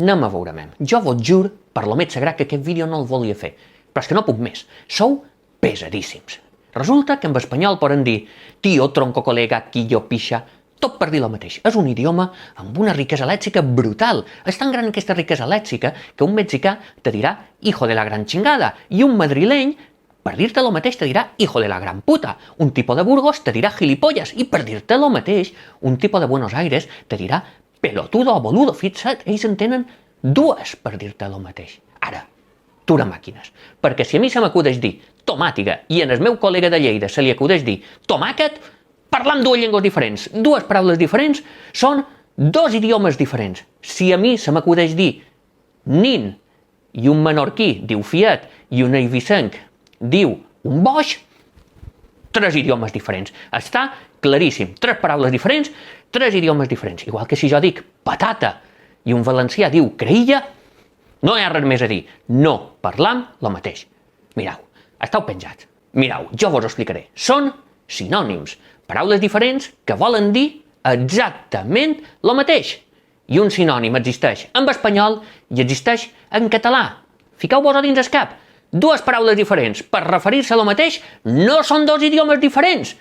Anem a veure, mem. Jo vos jur, per lo més sagrat, que aquest vídeo no el volia fer. Però és que no puc més. Sou pesadíssims. Resulta que en espanyol poden dir tío, tronco, colega, quillo, pixa, tot per dir el mateix. És un idioma amb una riquesa lèxica brutal. És tan gran aquesta riquesa lèxica que un mexicà te dirà hijo de la gran chingada i un madrileny, per dir-te el mateix, te dirà hijo de la gran puta. Un tipo de Burgos te dirà gilipollas i per dir-te el mateix, un tipo de Buenos Aires te dirà pelotudo o boludo. Fixa't, ells en tenen dues per dir-te el mateix. Ara, tura màquines. Perquè si a mi se m'acudeix dir tomàtiga i en el meu col·lega de Lleida se li acudeix dir tomàquet, parlant dues llengües diferents, dues paraules diferents, són dos idiomes diferents. Si a mi se m'acudeix dir nin i un menorquí diu fiat i un eivissenc diu un boix, tres idiomes diferents. Està claríssim. Tres paraules diferents, tres idiomes diferents. Igual que si jo dic patata i un valencià diu creïlla, no hi ha res més a dir. No parlam el mateix. Mireu, esteu penjats. Mireu, jo vos ho explicaré. Són sinònims. Paraules diferents que volen dir exactament el mateix. I un sinònim existeix en espanyol i existeix en català. Fiqueu-vos a dins el cap. Dues paraules diferents per referir-se a lo mateix no són dos idiomes diferents.